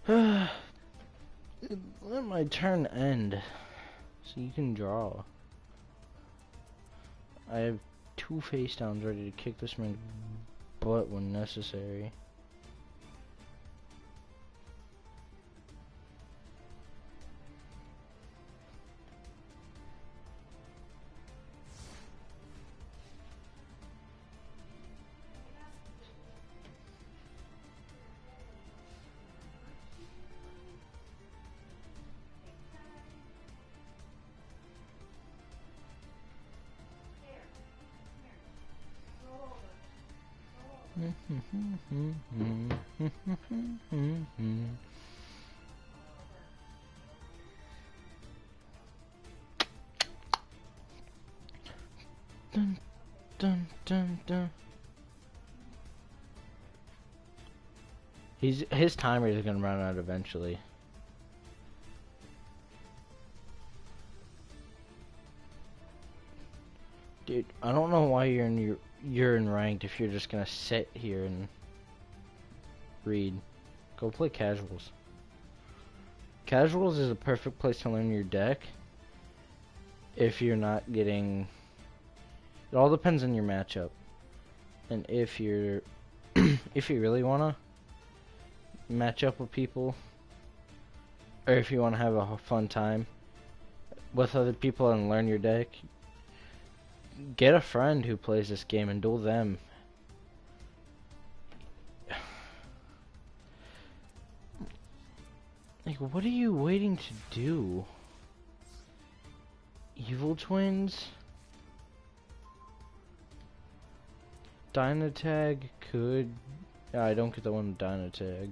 Let my turn end so you can draw. I have 2 face downs ready to kick this man's butt when necessary. Dun, dun, dun, dun. His timer is gonna run out eventually. Dude, I don't know why you're in ranked if you're just gonna sit here and read. Go play casuals. Casuals is a perfect place to learn your deck if you're not getting. It all depends on your matchup, and if you're if you really wanna match up with people, or if you wanna have a fun time with other people and learn your deck, get a friend who plays this game and duel them. Like, what are you waiting to do? Evil Twins? Dynatag could... I don't get the one with Dynatag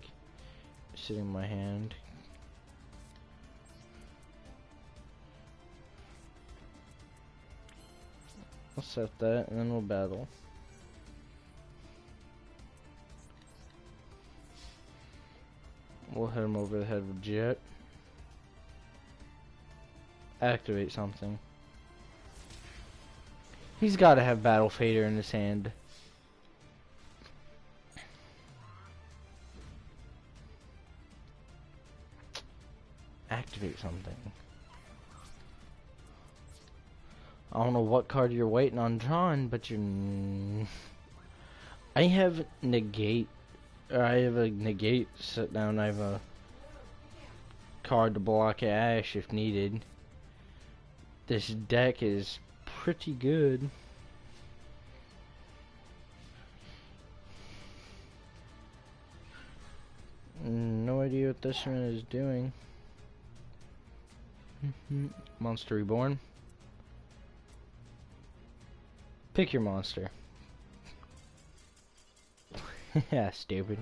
sitting in my hand. I'll set that and then we'll battle. We'll hit him over the head with Jet. Activate something. He's gotta have Battle Fader in his hand. Activate something. I don't know what card you're waiting on drawing, but you're... I have negate. I have a negate set down. I have a card to block Ash if needed. This deck is pretty good. No idea what this one is doing. Monster Reborn. Pick your monster. Yeah, stupid.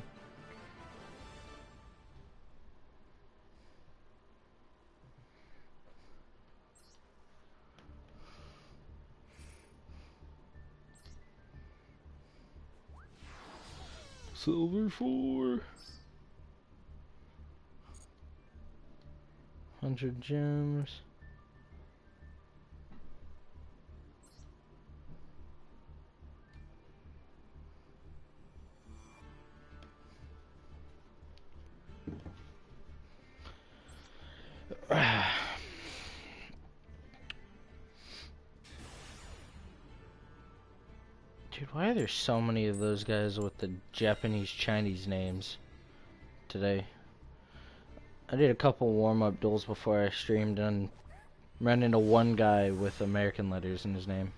Silver 4. 100 gems. Dude, why are there so many of those guys with the Japanese Chinese names today? I did a couple warm-up duels before I streamed and ran into one guy with American letters in his name.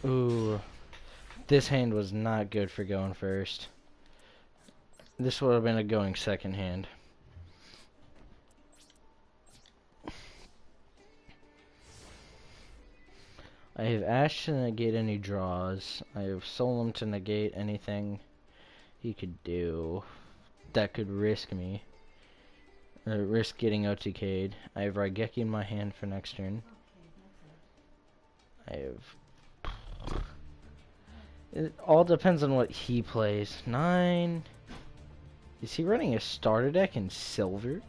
Ooh, this hand was not good for going first. This would have been a going second hand. I have Ash to negate any draws. I have Solemn to negate anything he could do that could risk me. Or risk getting OTK'd. I have Raigeki in my hand for next turn. I have... It all depends on what he plays. 9... Is he running a starter deck in silver?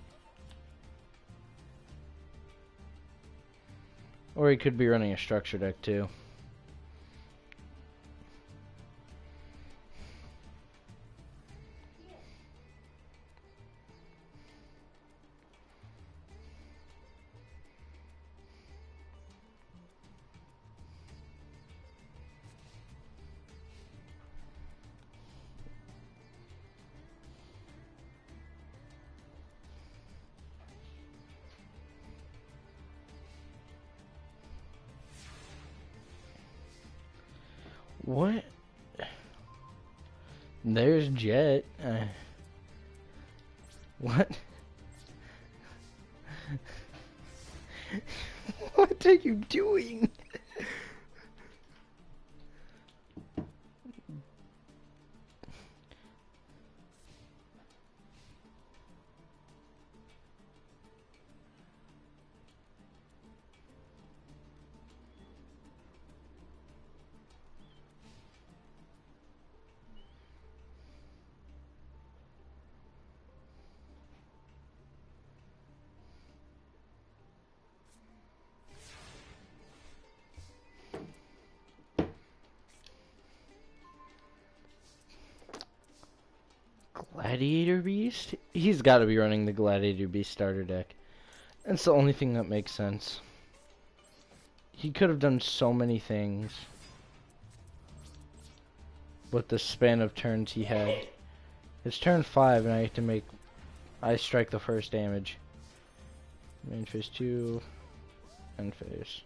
Or he could be running a structure deck too. What? There's Jet. What? What are you doing? Gladiator Beast? He's got to be running the Gladiator Beast starter deck. That's the only thing that makes sense. He could have done so many things with the span of turns he had. It's turn 5 and I have to make... I strike the first damage. Main phase 2, end phase.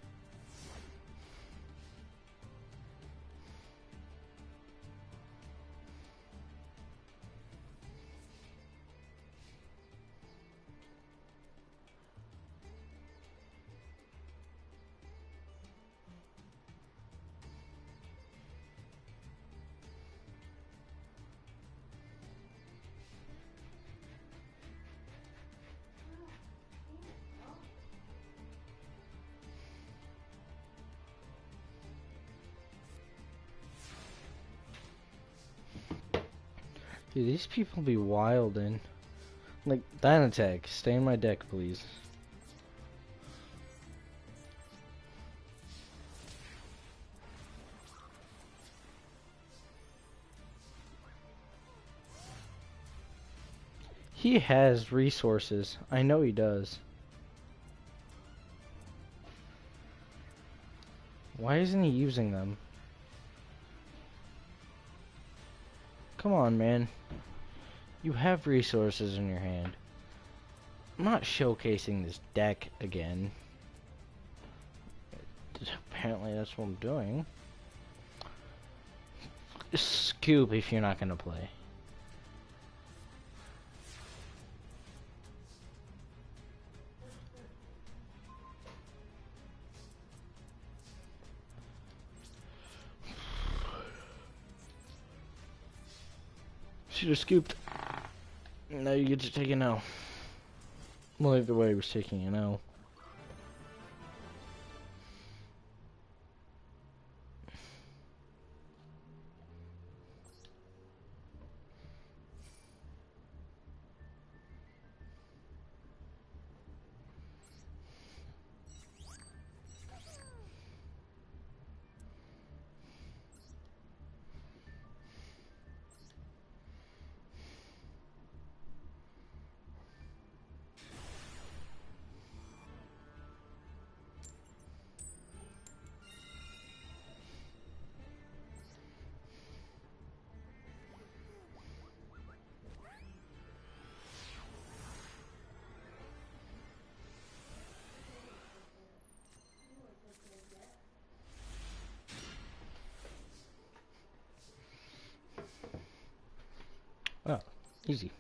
Dude, these people be wildin'. Like, Dynatech, stay in my deck, please. He has resources. I know he does. Why isn't he using them? Come on, man. You have resources in your hand. I'm not showcasing this deck again. Apparently that's what I'm doing. Scoop if you're not gonna play. Should have scooped. Now you get to take an L. Well, either way, he was taking an L. Oh, easy.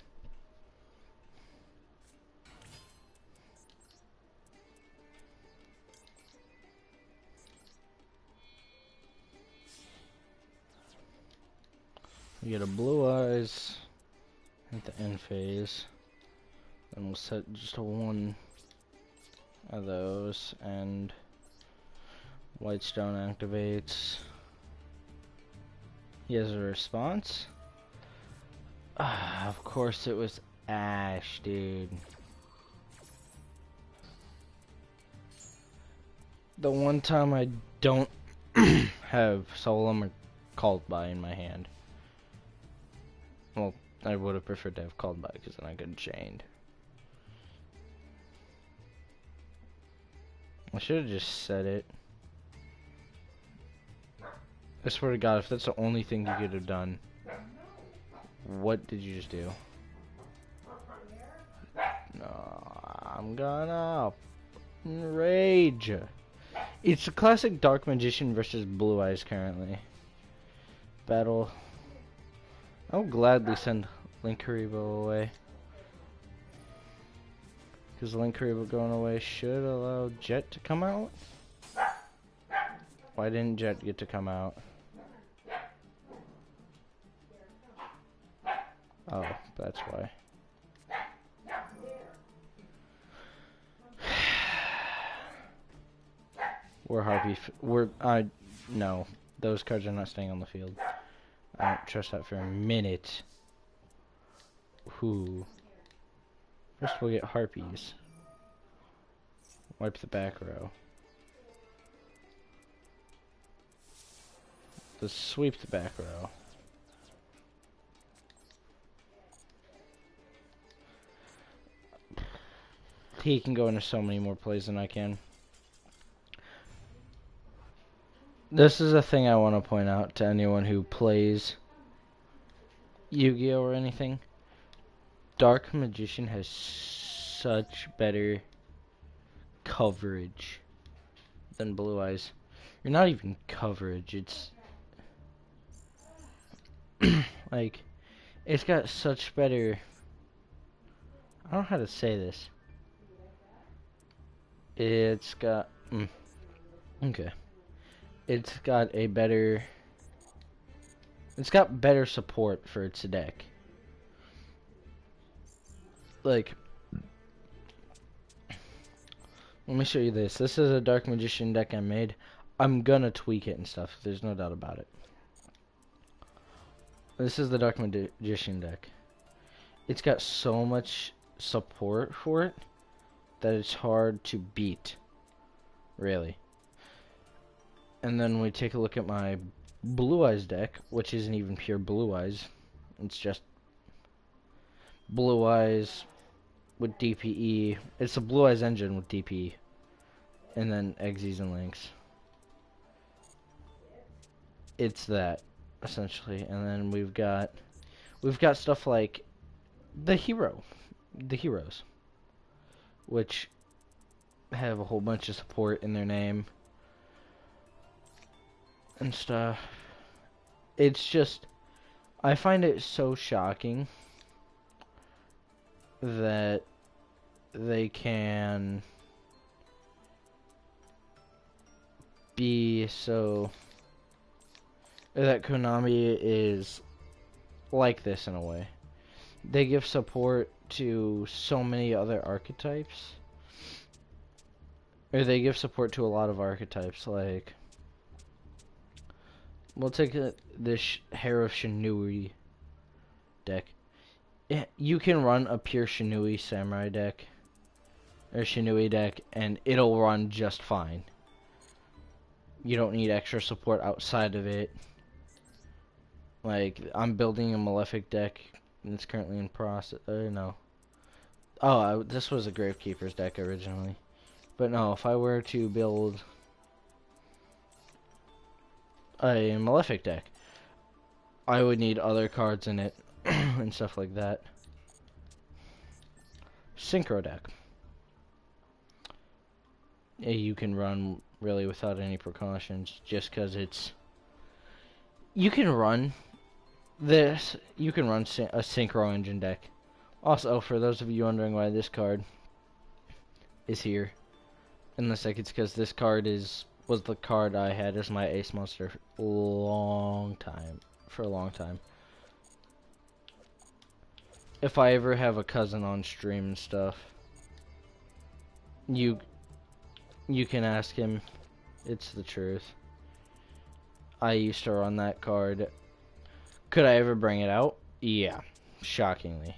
We get a Blue Eyes at the end phase. Then we'll set just one of those, and Whitestone activates. He has a response. Of course it was Ash, dude. The one time I don't have Solemn or Called By in my hand. Well, I would have preferred to have Called By because then I could have chained. I should have just said it. I swear to God, if that's the only thing you could have done. What did you just do? No, I'm gonna rage. It's a classic Dark Magician versus Blue Eyes currently. battle. I'll gladly send Linkuriboh away. Because Linkuriboh going away should allow Jet to come out. Why didn't Jet get to come out? Oh, that's why. No. Those cards are not staying on the field. I don't trust that for a minute. Who? First we'll get Harpies. Wipe the back row. Let's sweep the back row. He can go into so many more plays than I can. This is a thing I want to point out to anyone who plays Yu-Gi-Oh! Or anything. Dark Magician has such better coverage than Blue Eyes. You're not even coverage, it's like, it's got such better, I don't know how to say this. It's got, okay. It's got better support for its deck. Like, let me show you this. This is a Dark Magician deck I made. I'm gonna tweak it and stuff. There's no doubt about it. This is the Dark Magician deck. It's got so much support for it that it's hard to beat. Really. And then we take a look at my Blue Eyes deck, which isn't even pure Blue Eyes. It's just Blue Eyes with DPE. It's a Blue Eyes engine with DPE. And then Xyz and Links. It's that, essentially. And then we've got stuff like the heroes, which have a whole bunch of support in their name and stuff. It's just, I find it so shocking that they can be so, that Konami is like this in a way. They give support to so many other archetypes, or they give support to a lot of archetypes. Like, we'll take this Hair of Shinui deck. You can run a pure Shinui Samurai deck, or Shinui deck, and it'll run just fine. You don't need extra support outside of it. Like, I'm building a Malefic deck, and it's currently in process. No. Oh, this was a Gravekeeper's deck originally. But no, if I were to build a Malefic deck, I would need other cards in it and stuff like that. Synchro deck. You can run really without any precautions, just because it's, you can run this, you can run a Synchro engine deck. Also, for those of you wondering why this card is here, unless it's because this card was the card I had as my ace monster for a long time. If I ever have a cousin on stream and stuff, you can ask him. It's the truth. I used to run that card. Could I ever bring it out? Yeah, shockingly.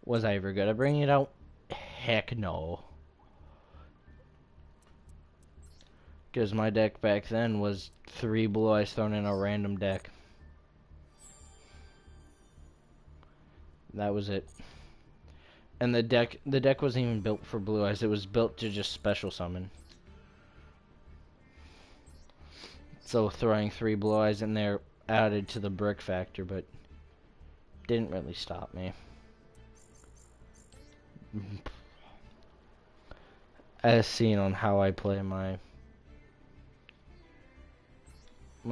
Was I ever good at bringing it out? Heck no. Because my deck back then was 3 Blue Eyes thrown in a random deck. That was it. And the deck wasn't even built for Blue Eyes. It was built to just special summon. So throwing 3 Blue Eyes in there added to the brick factor, but didn't really stop me. As seen on how I play my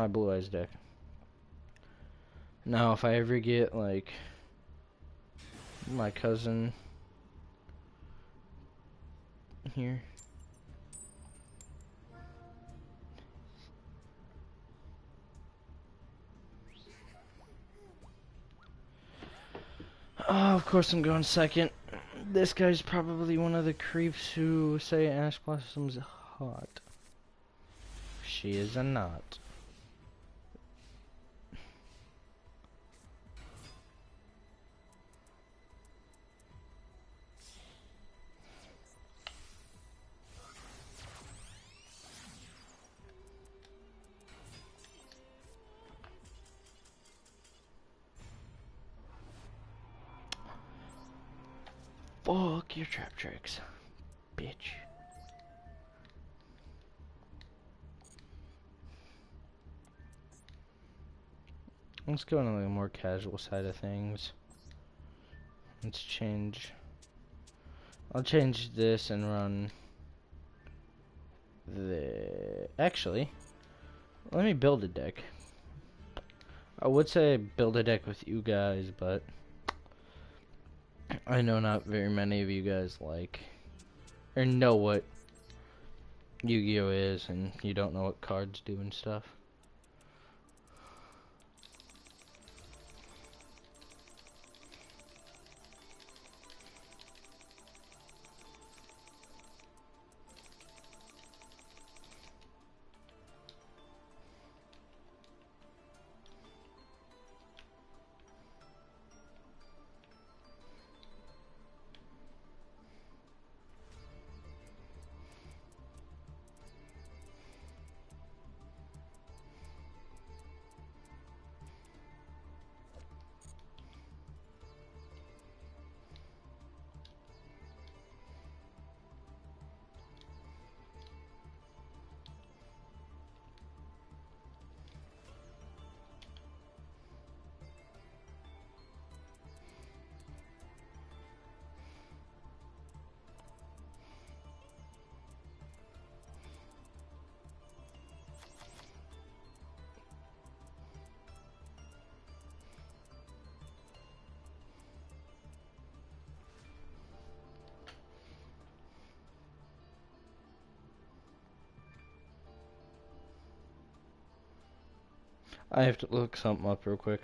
Blue Eyes deck. Now, if I ever get, like, my cousin here. Oh, of course I'm going second. This guy's probably one of the creeps who say Ash Blossom's hot. She is a not. Fuck your trap tricks, bitch. Let's go on the more casual side of things. Let's change. I'll change this and run the. Actually, let me build a deck. I would say build a deck with you guys, but I know not very many of you guys like or know what Yu-Gi-Oh is, and you don't know what cards do and stuff. I have to look something up real quick.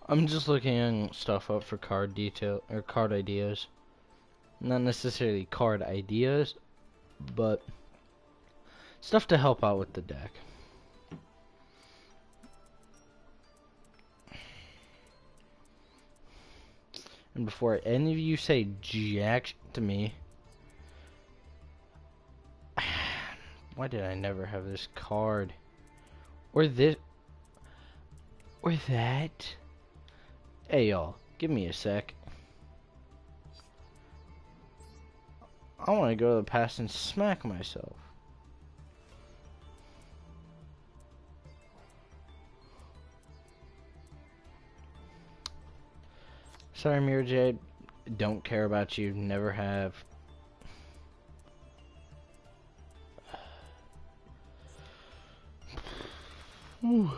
I'm just looking stuff up for card detail or card ideas. Not necessarily card ideas, but stuff to help out with the deck. And before any of you say jack to me, why did I never have this card? Or this, or that? Hey y'all, give me a sec. I want to go to the past and smack myself. Sorry, Mirror Jade. Don't care about you. Never have. Whew.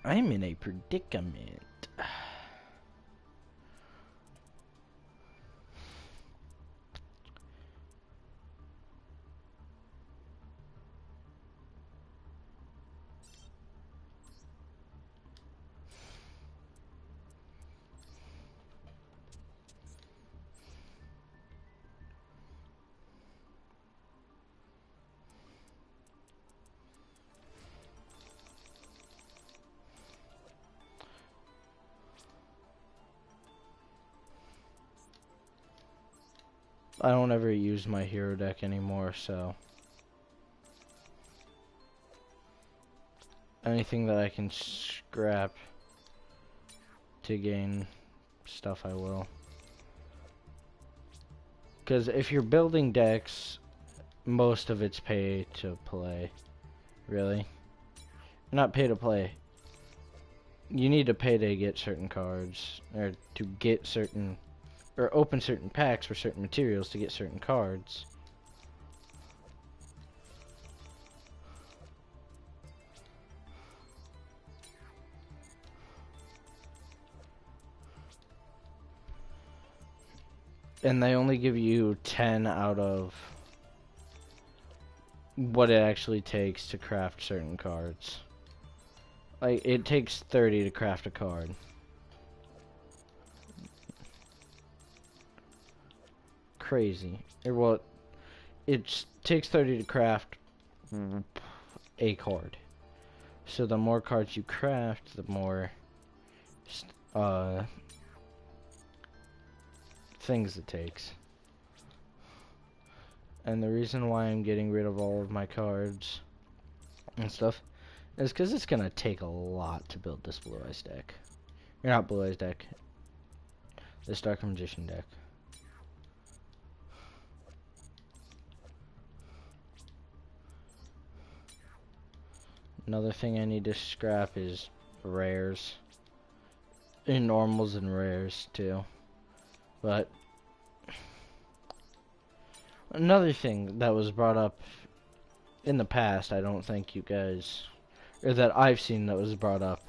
I'm in a predicament. I don't ever use my hero deck anymore, so anything that I can scrap to gain stuff, I will. Because if you're building decks, most of it's pay to play. Really? Not pay to play. You need to pay to get certain cards, or to get certain, or open certain packs for certain materials to get certain cards. And they only give you 10 out of what it actually takes to craft certain cards. Like, it takes 30 to craft a card. Crazy. Well, it takes 30 to craft a card. So the more cards you craft, the more things it takes. And the reason why I'm getting rid of all of my cards and stuff is because it's gonna take a lot to build this Blue Eyes deck. Or not Blue Eyes deck. This Dark Magician deck. Another thing I need to scrap is rares. And normals and rares too. But another thing that was brought up in the past, I don't think you guys, or that I've seen that was brought up.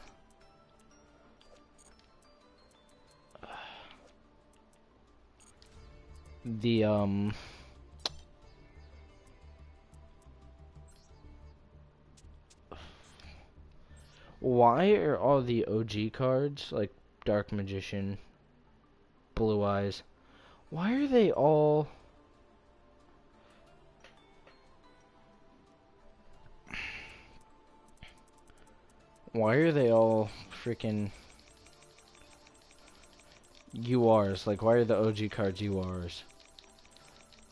The, why are all the OG cards, like Dark Magician, Blue Eyes, why are they all... Why are they all freaking URs? Like, why are the OG cards URs?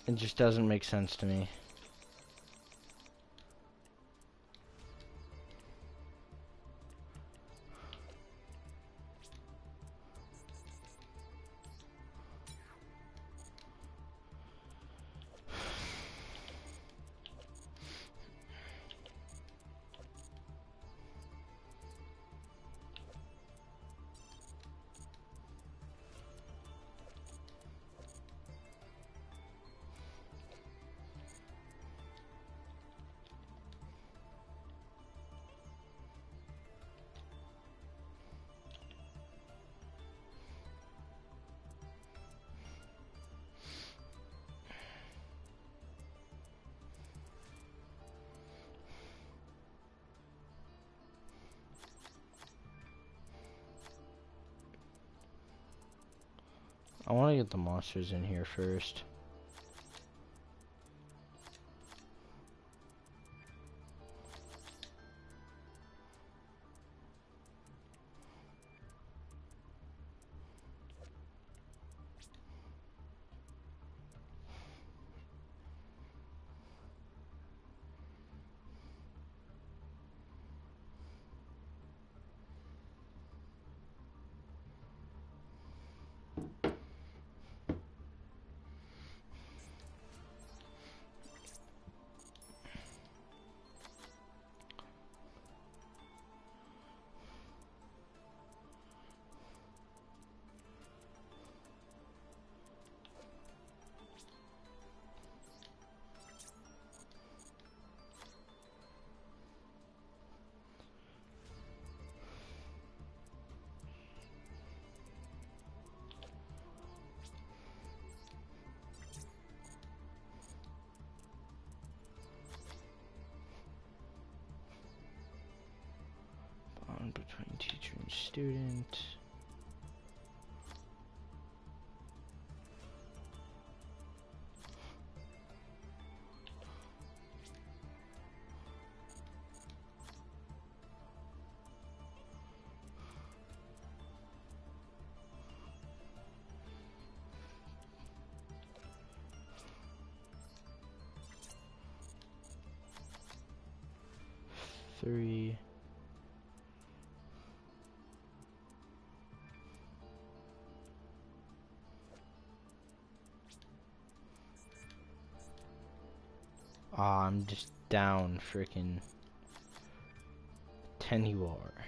It just doesn't make sense to me. I want to get the monsters in here first. Bond between teacher and student. 3. Aw, I'm just down freaking 10 you are.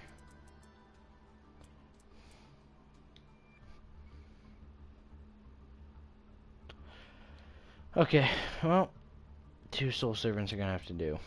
Okay, well, 2 soul servants are gonna have to do.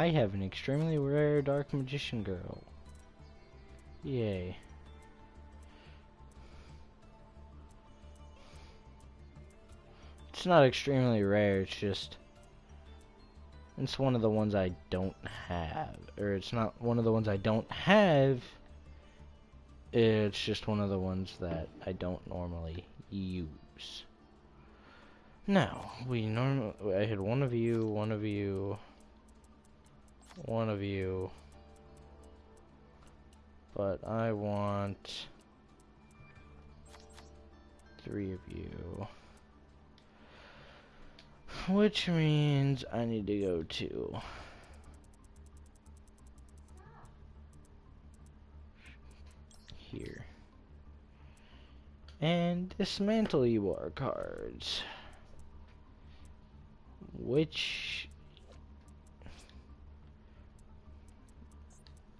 I have an extremely rare Dark Magician girl. Yay. It's not extremely rare, it's just... It's one of the ones I don't have. Or it's not one of the ones I don't have. It's just one of the ones that I don't normally use. Now, I had one of you, one of you, one of you. But I want 3 of you. Which means I need to go to here. And dismantle UR cards. Which...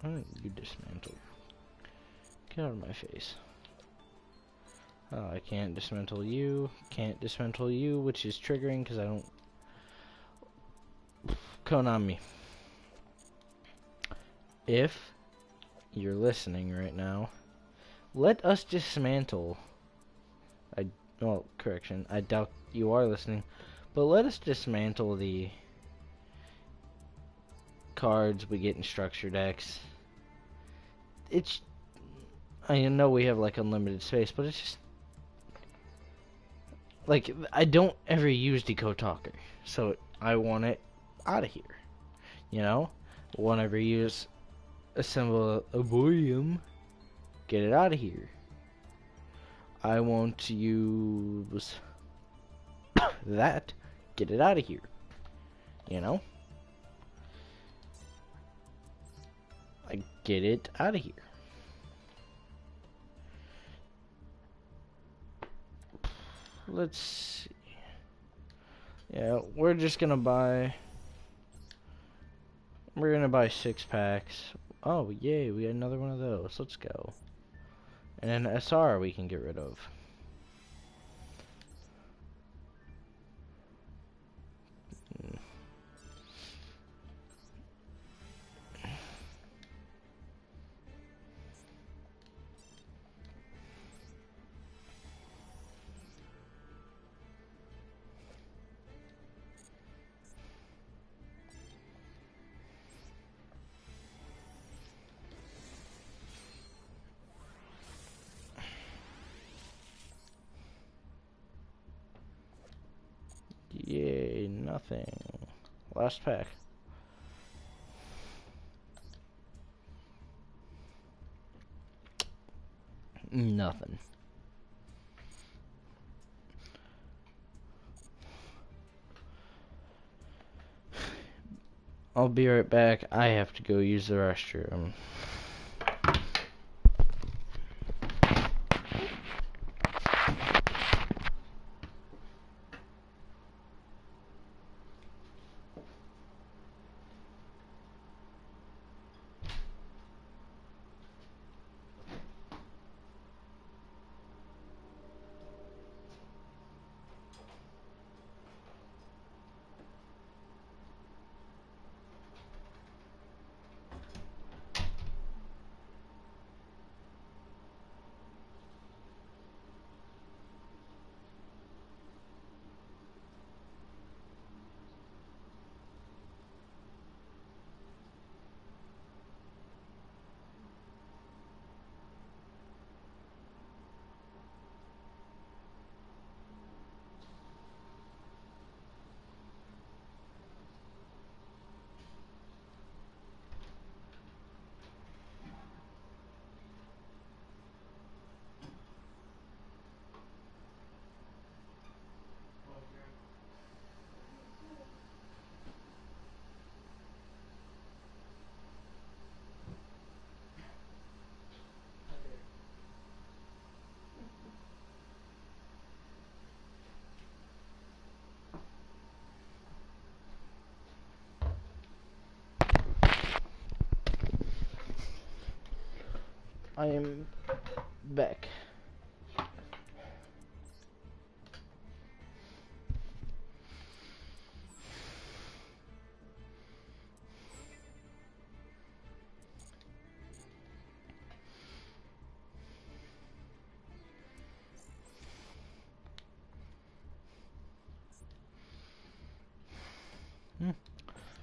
Why don't you dismantle? Get out of my face. Oh, I can't dismantle you. Can't dismantle you, which is triggering because I don't... Konami. If you're listening right now, let us dismantle... Well, correction. I doubt you are listening. But let us dismantle the cards we get in structure decks. It's... I know we have, like, unlimited space, but it's just... Like, I don't ever use Decode Talker, so I want it out of here. You know? Won't ever use Assemble Arboreum. Get it out of here. I want to use that. Get it out of here. You know? I get it out of here. Let's see. Yeah, we're just gonna buy... We're gonna buy 6 packs. Oh, yay, we got another one of those. Let's go. And an SR we can get rid of. Yay, nothing. Last pack. Nothing. I'll be right back. I have to go use the restroom. I am back.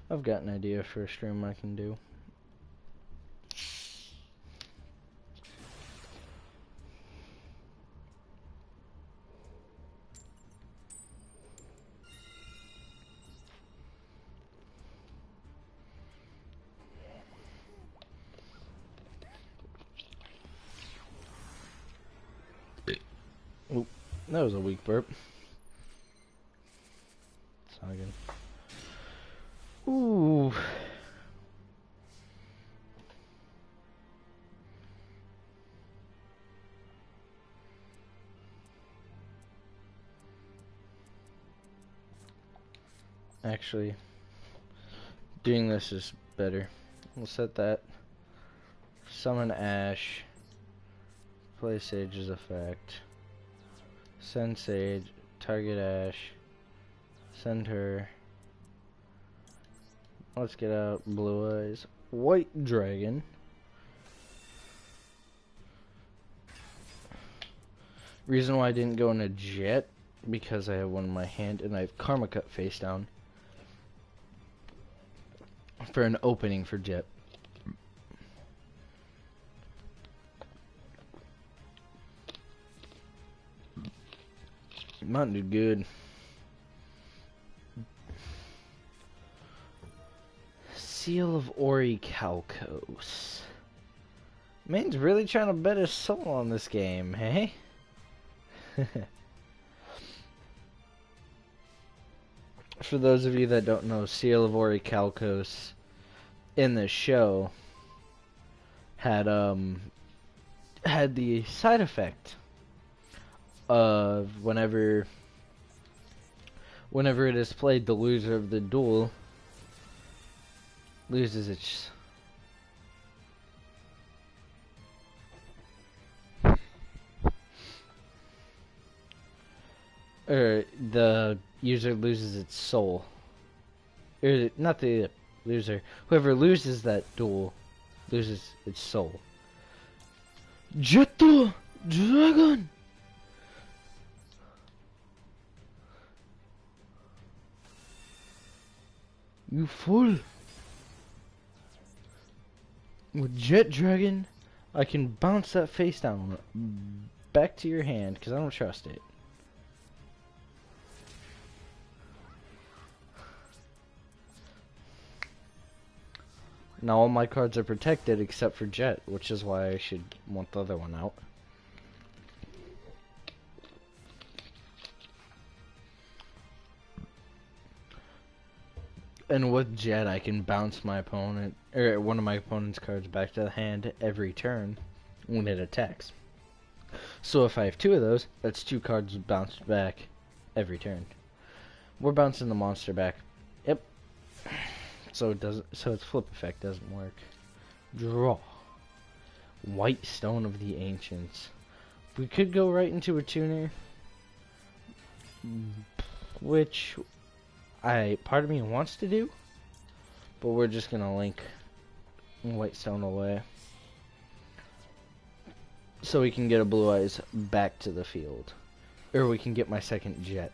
I've got an idea for a stream I can do. Oop, that was a weak burp. It's not good. Ooh. Actually, doing this is better. We'll set that. Summon Ash. Play Sage's effect. Send Sage. Target Ash. Send her. Let's get out Blue Eyes. White Dragon. Reason why I didn't go in a Jet, because I have one in my hand and I have Karma Cut face down. For an opening for Jet. Mine did good. Seal of Orichalcos. Man's really trying to bet his soul on this game, hey? For those of you that don't know, Seal of Orichalcos in the show had the side effect of whenever it is played, the loser of the duel loses its the user loses its soul. Not the loser. Whoever loses that duel loses its soul. Jetto Dragon! You fool! With Jet Dragon, I can bounce that face down back to your hand because I don't trust it. Now all my cards are protected except for Jet, which is why I should want the other one out. And with Jet, I can bounce my opponent, or one of my opponent's cards back to the hand every turn when it attacks. So if I have two of those, that's two cards bounced back every turn. We're bouncing the monster back. Yep. So it doesn't. So its flip effect doesn't work. Draw. White Stone of the Ancients. We could go right into a tuner, which part of me wants to do, but we're just gonna link White Stone away so we can get a Blue Eyes back to the field, or we can get my second Jet.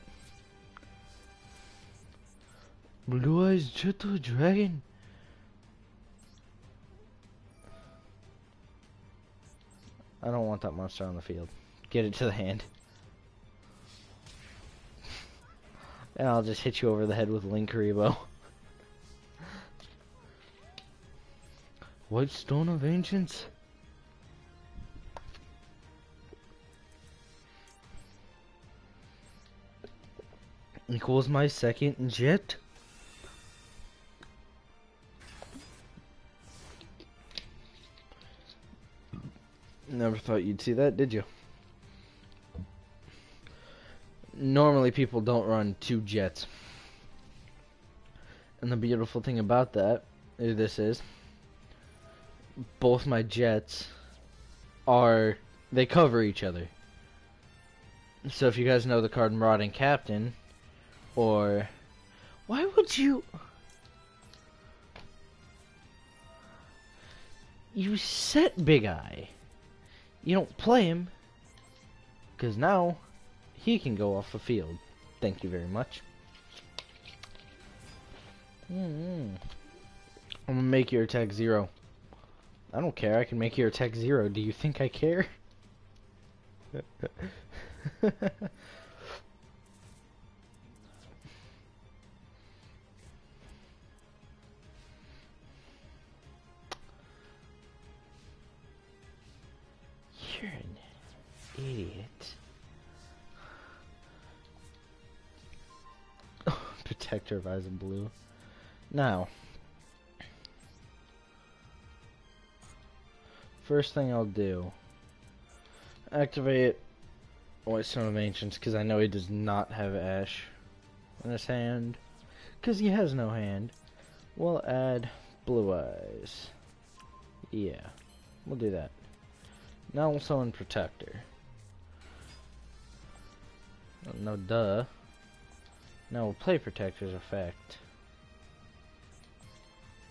Blue Eyes Jetto Dragon. I don't want that monster on the field. Get it to the hand. And I'll just hit you over the head with Linkuriboh. White Stone of Ancients. Equals my second Jet. Never thought you'd see that, did you? Normally people don't run two Jets. And the beautiful thing about that, this is, both my Jets are, they cover each other. So if you guys know the card Marauding Captain, or why would you set Big Eye? You don't play him because now he can go off the field. Thank you very much. I'm gonna make your attack 0. I don't care. I can make your attack 0. Do you think I care? You're an idiot. Protector of Eyes of Blue. Now, first thing I'll do, activate White Stone of Ancients, because I know he does not have Ash in his hand, because he has no hand. We'll add Blue Eyes. Yeah, we'll do that. Now we'll summon Protector. No duh. Now we'll play Protector's effect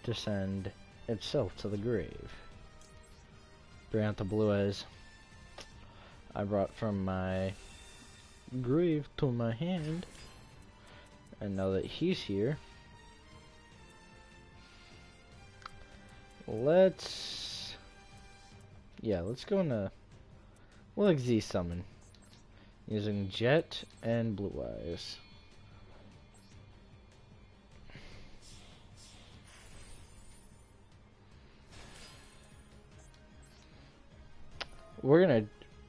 to send itself to the grave. Bring out the Blue Eyes I brought from my grave to my hand. And now that he's here, let's go into, we'll Z summon using Jet and Blue Eyes. We're gonna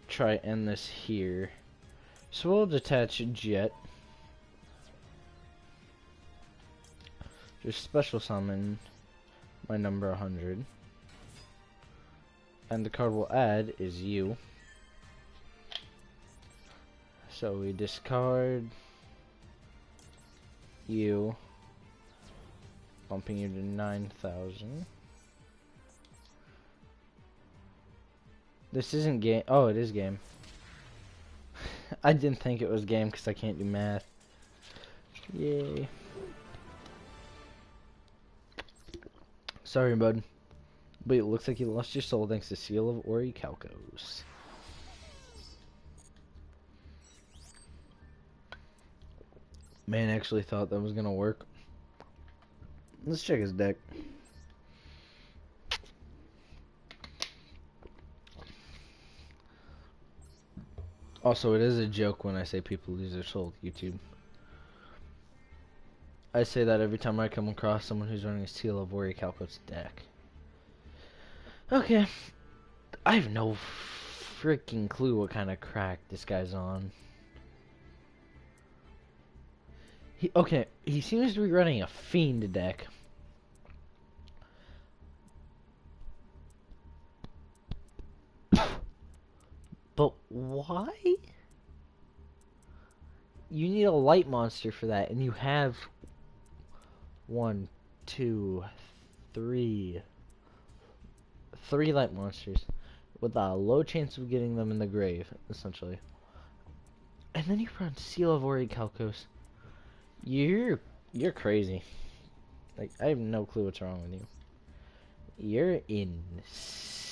try end this here. So we'll detach Jet. Just special summon my number 100. And the card we'll add is you. So we discard you, bumping you to 9,000. This isn't game. Oh, it is game. I didn't think it was game because I can't do math. Yay. Sorry, bud. But it looks like you lost your soul thanks to Seal of Orichalcos. Man actually thought that was gonna work. Let's check his deck. Also, it is a joke when I say people lose their soul to YouTube. I say that every time I come across someone who's running a Seal of Orichalcos deck. Okay. I have no freaking clue what kind of crack this guy's on. Okay, he seems to be running a Fiend deck. But why? You need a light monster for that, and you have 1, 2, 3 light monsters with a low chance of getting them in the grave, essentially. And then you run Seal of Orichalcos. You're crazy. Like, I have no clue what's wrong with you. You're insane.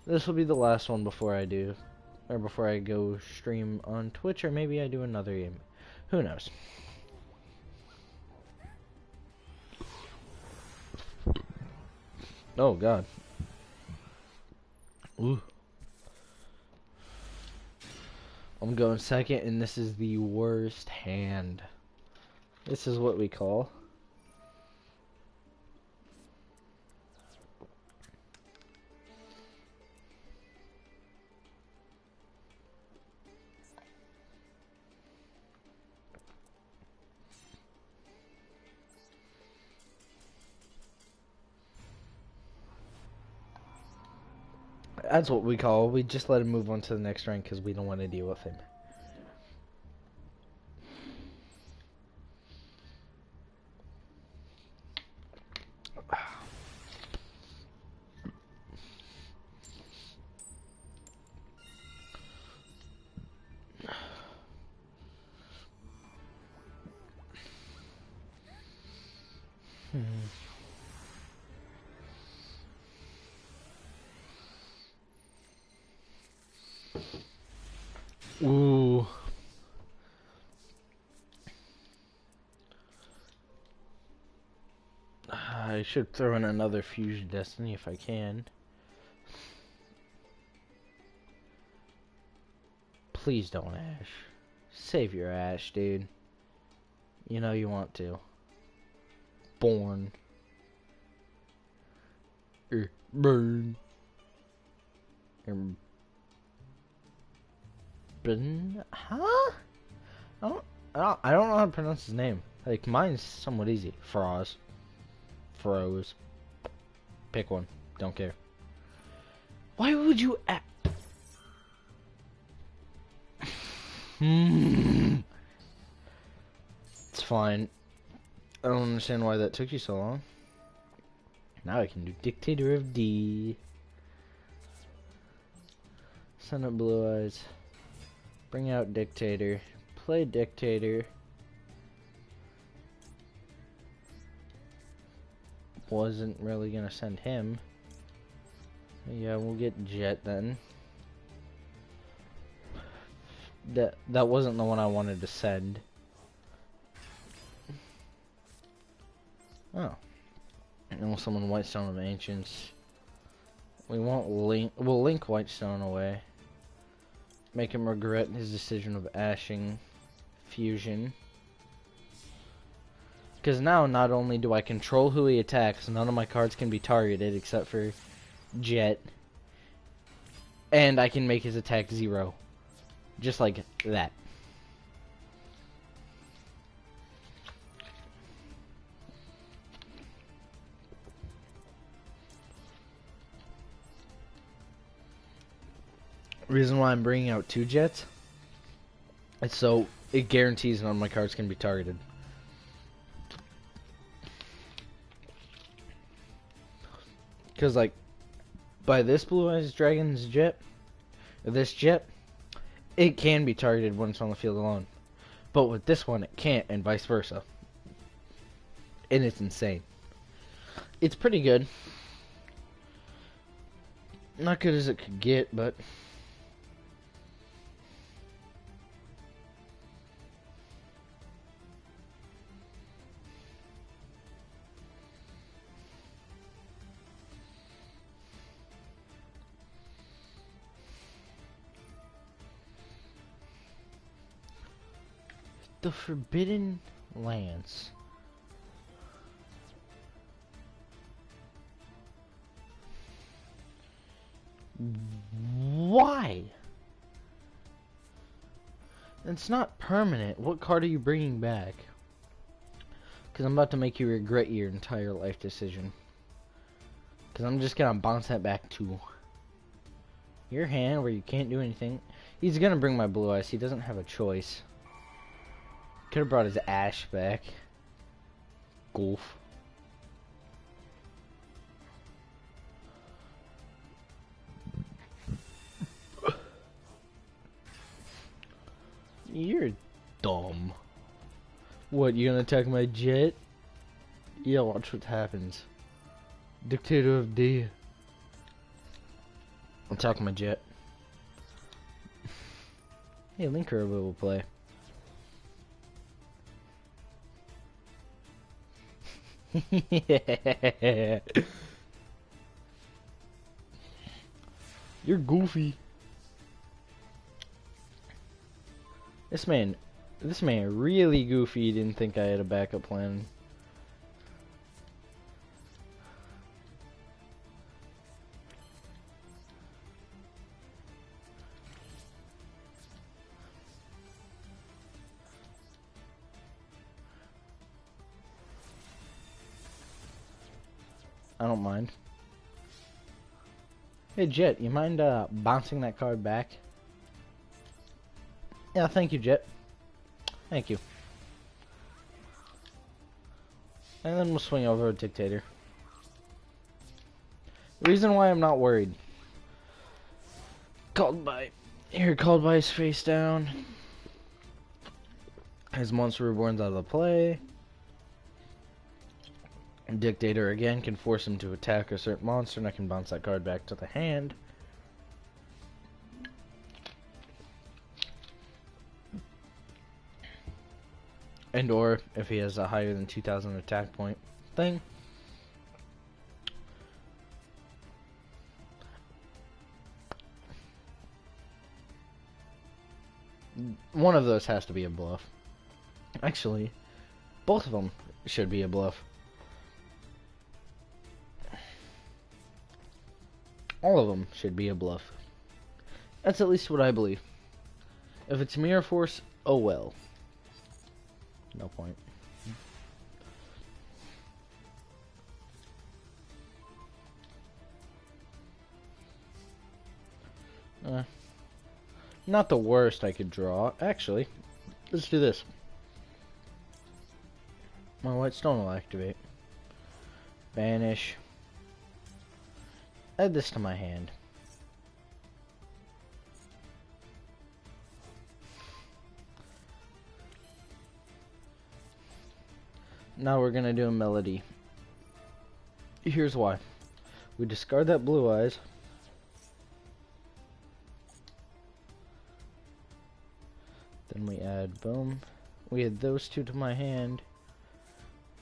This will be the last one before I go stream on Twitch, or maybe I do another game. Who knows? Oh God. Ooh. I'm going second, and this is the worst hand. This is what we call we just let him move on to the next rank because we don't want to deal with him. Ooh. I should throw in another Fusion Destiny if I can. Please don't Ash. Save your Ash, dude. You know you want to. Born. Burn. Huh? I don't know how to pronounce his name. Like, mine's somewhat easy. Froz. Froze. Pick one. Don't care. Why would you It's fine. I don't understand why that took you so long. Now I can do Dictator of D. Send up Blue Eyes. Bring out Dictator. Play Dictator. Wasn't really gonna send him. Yeah, we'll get Jet then. That wasn't the one I wanted to send. Oh. And we'll summon Whitestone of Ancients. We won't link. We'll link Whitestone away. Make him regret his decision of ashing Fusion. Because now, not only do I control who he attacks, none of my cards can be targeted except for Jet. And I can make his attack 0. Just like that. Reason why I'm bringing out 2 Jets, it's so it guarantees none of my cards can be targeted. Because, like, by this Blue Eyes Dragon's Jet, this Jet, it can be targeted when it's on the field alone. But with this one, it can't, and vice versa. And it's insane. It's pretty good. Not good as it could get, but... The Forbidden Lance. Why? It's not permanent. What card are you bringing back? Because I'm about to make you regret your entire life decision. Because I'm just going to bounce that back to your hand where you can't do anything. He's going to bring my Blue Eyes. He doesn't have a choice. Could have brought his Ash back. Goof. You're dumb. What, you gonna attack my Jet? Yeah, watch what happens. Dictator of D. Attack my Jet. Hey, Link Curve will play. Yeah. You're goofy. This man really goofy. Didn't think I had a backup plan. I don't mind. Hey Jet, you mind bouncing that card back? Yeah, thank you, Jet. Thank you. And then we'll swing over a Dictator. The reason why I'm not worried. Called by his face down. His Monster Reborn's out of the play. Dictator again can force him to attack a certain monster, and I can bounce that card back to the hand. And or if he has a higher than 2,000 attack point thing. One of those has to be a bluff. Actually, both of them should be a bluff. All of them should be a bluff. That's at least what I believe. If it's Mirror Force, oh well. No point. Not the worst I could draw. Actually, let's do this. My white stone will activate. Banish. Add this to my hand. Now we're gonna do a melody. Here's why. We discard that Blue Eyes. Then we add, boom. We add those two to my hand.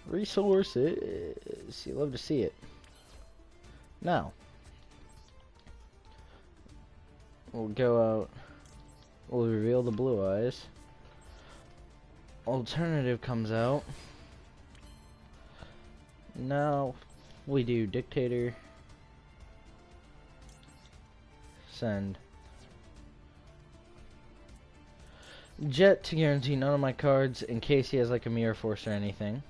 Resources. You love to see it. Now, we'll go out. We'll reveal the Blue Eyes. Alternative comes out. Now, we do Dictator. Send. Jet to guarantee none of my cards in case he has like a Mirror Force or anything.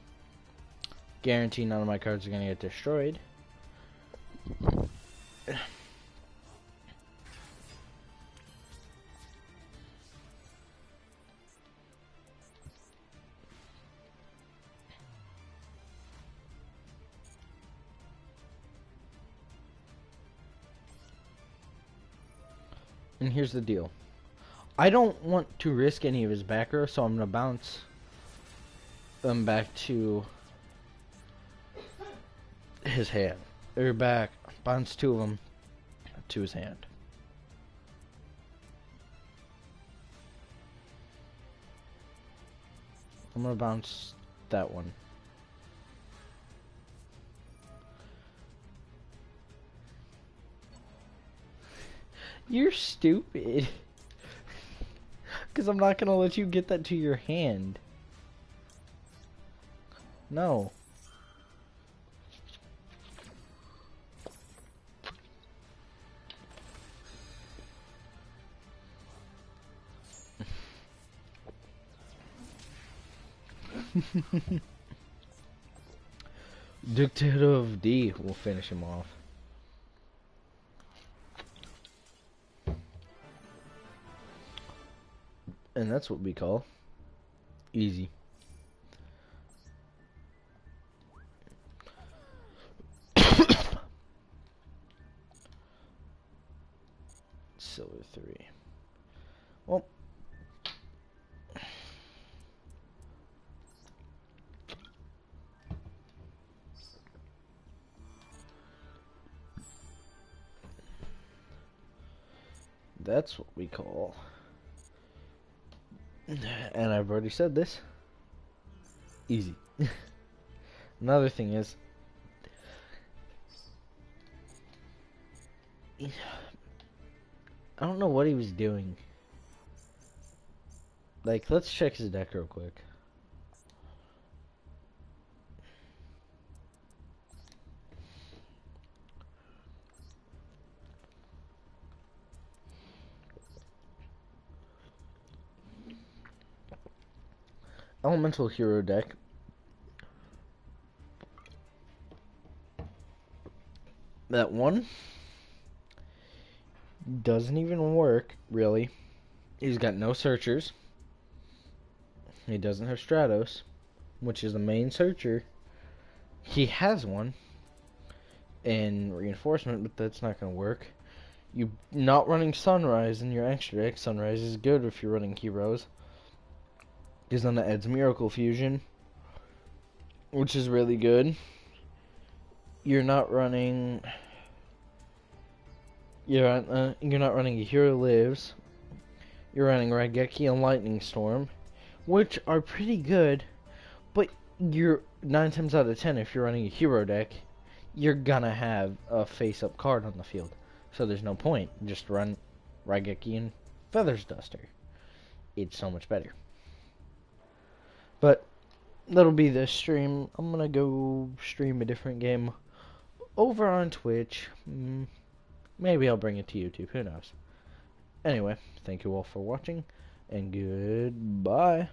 Guarantee none of my cards are gonna get destroyed. And here's the deal. I don't want to risk any of his back row, so I'm gonna bounce them back to his hand. Or back. Bounce two of them to his hand. I'm gonna bounce that one. You're stupid. Because I'm not gonna let you get that to your hand. No. Dictator of D will finish him off. And that's what we call easy. Silver 3. Well, that's what we call, and I've already said this, easy. Another thing is, I don't know what he was doing. Like, let's check his deck real quick. Elemental Hero deck. That one doesn't even work, really. He's got no searchers. He doesn't have Stratos, which is the main searcher. He has one in reinforcement, but that's not going to work. You not running Sunrise in your extra deck. Sunrise is good if you're running heroes, because then it adds Miracle Fusion, which is really good. you're not running. You're not running a Hero Lives. You're running Raigeki and Lightning Storm, which are pretty good, but you're 9 times out of 10 if you're running a hero deck, you're gonna have a face-up card on the field. So there's no point. Just run Raigeki and Feathers Duster. It's so much better. But that'll be this stream. I'm gonna go stream a different game over on Twitch. Maybe I'll bring it to YouTube. Who knows? Anyway, thank you all for watching, and goodbye.